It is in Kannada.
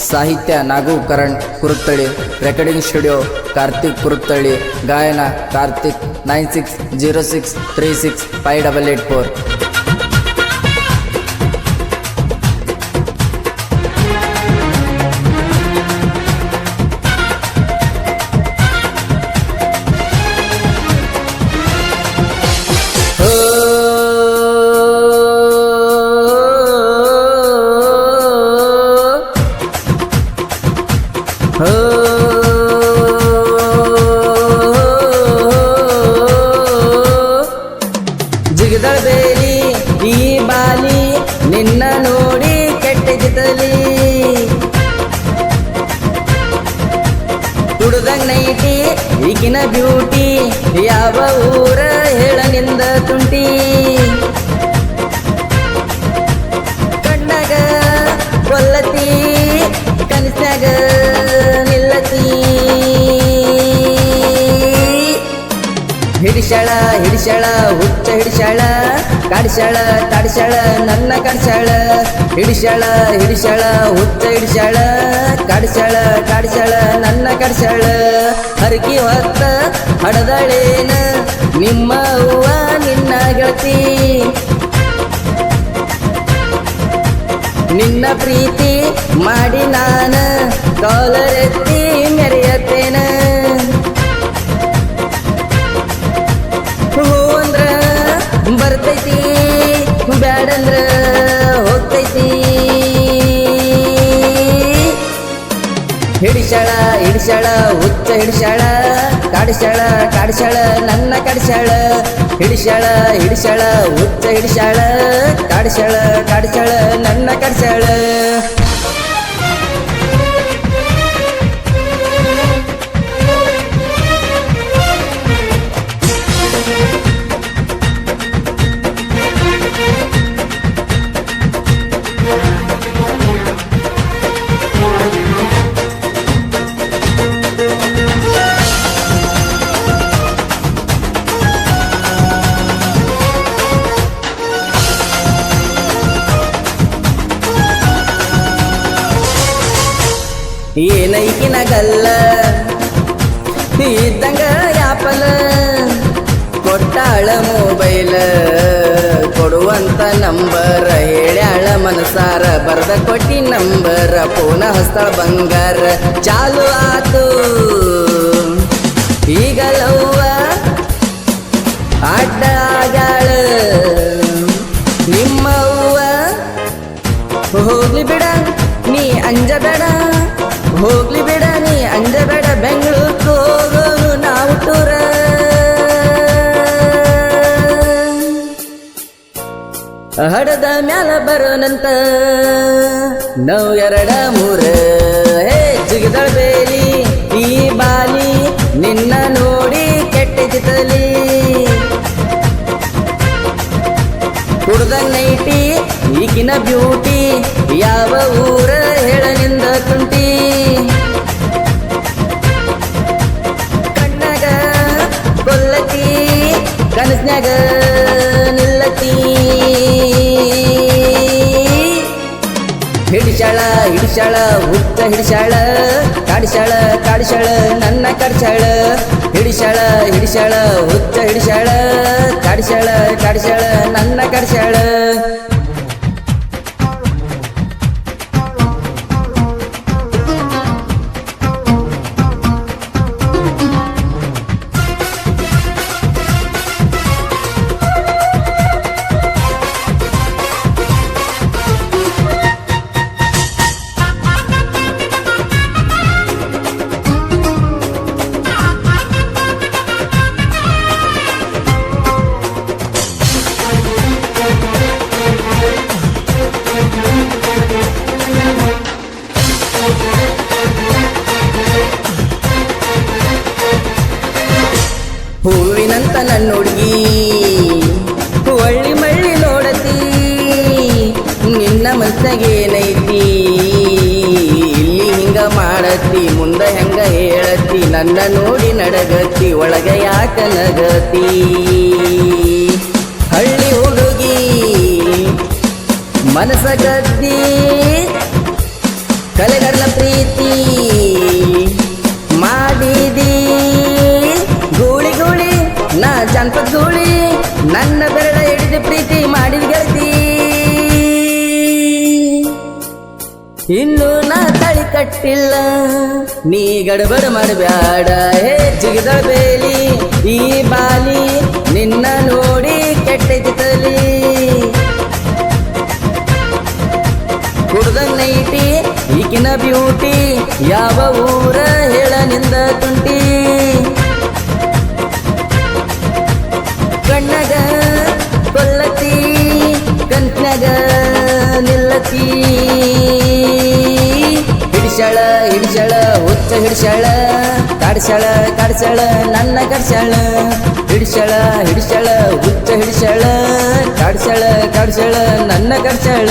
ಸಾಹಿತ್ಯ ನಾಗು ಕರಣ್ ಕುರುತ್ತಳಿ. ರೆಕಾರ್ಡಿಂಗ್ ಸ್ಟುಡಿಯೋ ಕಾರ್ತಿಕ್ ಕುರುತ್ತಳಿ. ಗಾಯನ ಕಾರ್ತಿಕ್ 9606365884. ಜಿಗದಳ ಬೇಲಿ ಈ ಬಾಲಿ ನಿನ್ನ ನೋಡಿ ಕೆಟ್ಟದಿತಲಿ. ಹುಡುದಂಗ್ ನೈಟಿ ಈಗಿನ ಬ್ಯೂಟಿ ಯಾವ ಊರ ಹೇಳನಿಂದ ತುಂಟಿ. ಕಣ್ಣಾಗ ಕೊಲ್ಲತಿ ಕನಸ್ನಾಗ ನಿಲ್ಲತಿ. ಹಿಡಿಸ್ಯಾಳ ಹಿಡಿಸ್ಯಾಳ ಹುಚ್ಚ ಹಿಡಿಸ್ಯಾಳ ಕಾಡಿಸ್ಯಾಳ ಕಾಡಿಸ್ಯಾಳ ನನ್ನ ಕಾಡಿಸ್ಯಾಳ. ಹಿಡಿಸ್ಯಾಳ ಹಿಡಿಸ್ಯಾಳ ಹುಚ್ಚ ಹಿಡಿಸ್ಯಾಳ ಕಾಡಿಸ್ಯಾಳ ಕಾಡಿಸ್ಯಾಳ ನನ್ನ ಕಾಡಿಸ್ಯಾಳ. ಹರಕಿ ಹೊತ್ತ ಹಡದಳೇನ ನಿಮ್ಮ ಅವ್ವ ನಿನ್ನ ಗೆಳತಿ. ನಿನ್ನ ಪ್ರೀತಿ ಮಾಡಿ ನಾನ ಕಾಲರೆತ್ತಿ ಮೆರೆಯತ್ತೇನ. ಹೂ ಅಂದ್ರ ಬರ್ತೈತಿ ಬ್ಯಾಡಂದ್ರ ಹೋಗ್ತೈತಿ. ಹಿಡಿಸ್ಯಾಳ ಹಿಡಿಸ್ಯಾಳ ಹುಚ್ಚ ಹಿಡಿಸ್ಯಾಳ ಕಾಡಿಸ್ಯಾಳ ಕಾಡಿಸ್ಯಾಳ ನನ್ನ ಕಾಡಿಸ್ಯಾಳ. ಹಿಡಿಸ್ಯಾಳ ಹಿಡಿಸ್ಯಾಳ ಹುಚ್ಚ ಹಿಡಿಸ್ಯಾಳ ಕಾಡಿಸ್ಯಾಳ ಕಾಡಿಸ್ಯಾಳ ನನ್ನ ಕಾಡಿಸ್ಯಾಳ. ಏನೈಕಿನ ಗಲ್ಲ ಇದ್ದಂಗ ಯಾಪಲ. ಕೊಟ್ಟಾಳ ಮೊಬೈಲ ಕೊಡುವಂತ ನಂಬರ್ ಹೇಳ್ಯಾಳ ಮನಸಾರ. ಬರ್ದ ಕೊಟ್ಟಿ ನಂಬರ್ ಫೋನ ಹಸ್ತಾಳ ಬಂಗಾರ. ಚಾಲು ಆತು ಈಗ ಲವ್ವ ಅಡ್ಡ ಆಗ್ಯಾಳ ನಿಮ್ಮವ್ವ. ಹೋಗ್ಲಿ ಬಿಡ ನೀ ಅಂಜಬೇಡ ಹೋಗ್ಲಿ ಬಿಡ ನೀ ಅಂಜಬೇಡ ಬೆಂಗಳೂರು ಹೋಗೋನು ನಾವು ಟೂರ. ಹಡದ ಮ್ಯಾಲ ಬರೋನಂತ ನಾವು 2-3. ಹೇ ಜಿಗದಳ ಬೇಲಿ ಈ ಬಾಲಿ ನಿನ್ನ ನೋಡಿ ಕೆಟ್ಟದಿತಲಿ. ಹುಡುದಂಗ್ ನೈಟಿ ಈಗಿನ ಬ್ಯೂಟಿ ಯಾವ ಊರ ಹೇಳನಿಂದ ತುಂಟಿ. ಕಣ್ಣಾಗ ಕೊಲ್ಲತಿ ಕನಸ್ನ್ಯಾಗ ನಿಲ್ಲತಿ. ಹಿಡಿಸ್ಯಾಳ ಹಿಡಿಸ್ಯಾಳ ಹುಚ್ಚ ಹಿಡಿಸ್ಯಾಳ ಕಾಡಿಸ್ಯಾಳ ಕಾಡಿಸ್ಯಾಳ ನನ್ನ ಕಾಡಿಸ್ಯಾಳ. ಹಿಡಿಸ್ಯಾಳ ಹಿಡಿಸ್ಯಾಳ ಹುಚ್ಚ ಹಿಡಿಸ್ಯಾಳ ಕಾಡಿಸ್ಯಾಳ ಕಾಡಿಸ್ಯಾಳ ನನ್ನ ಕಾಡಿಸ್ಯಾಳ. ಹೂವಿನಂತ ನನ್ನ ಹುಡುಗಿ ಒಳ್ಳಿ ಮಳ್ಳಿ ನೋಡತಿ. ನಿನ್ನ ಮನಸ್ಸಾಗೇನೈತಿ ಇಲ್ಲಿ ಹಿಂಗ ಮಾಡತಿ ಮುಂದೆ ಹೆಂಗ ಹೇಳತಿ. ನನ್ನ ನೋಡಿ ನಡಗತಿ ಒಳಗ ಯಾಕ ನಗತಿ. ಹಳ್ಳಿ ಹುಡುಗಿ ಮನಸ ಗದ್ದಿ ಕಲೆಗರ್ಲ ಪ್ರೀತಿ ಮಾಡಿದಿ ಗೂಳಿ ಗೂಳಿ ನಾ ಜಾನಪದ ಗೂಳಿ ನನ್ನ ಬೆರಳ ಹಿಡಿದು ಪ್ರೀತಿ ಮಾಡಿದ ಗೆಳತಿ ಇನ್ನು ನಾ ತಳಿ ಕಟ್ಟಿಲ್ಲ ನೀ ಗಡಬಡ ಮಾಡಬ್ಯಾಡ ಹೇ ಜಿಗದ ಬೇಲಿ ಈ ಬಾಲಿ ನಿನ್ನ ನೋಡಿ ಕೆಟ್ಟೈತಿ ತಲಿ ಕುಡ್ದಂಗ್ ನೈಟಿ ಈಕಿನ ಬ್ಯೂಟಿ ಯಾವ ಊರ ಹೇಳ ನಿಂದ ತುಂಟಿ ಕಣ್ಣಗ ಕೊಲ್ಲತಿ ಕನ್ಯಾಗ ನಿಲ್ಲತಿ ಹಿಡಿಸ್ಯಾಳ ಹಿಡಿಸ್ಯಾಳ ಹುಚ್ಚ ಹಿಡಿಸ್ಯಾಳ ಕಾಡ್ಸ್ಯಾಳ ನನ್ನ ಕಡ್ಸ್ಯಾಳ ಹಿಡಿಸ್ಯಾಳ ಹಿಡಿಸ್ಯಾಳ ಹುಚ್ಚ ಹಿಡಿಸ್ಯಾಳ ಕಾಡ್ಸ್ಯಾಳ ನನ್ನ ಕಡ್ಸ್ಯಾಳ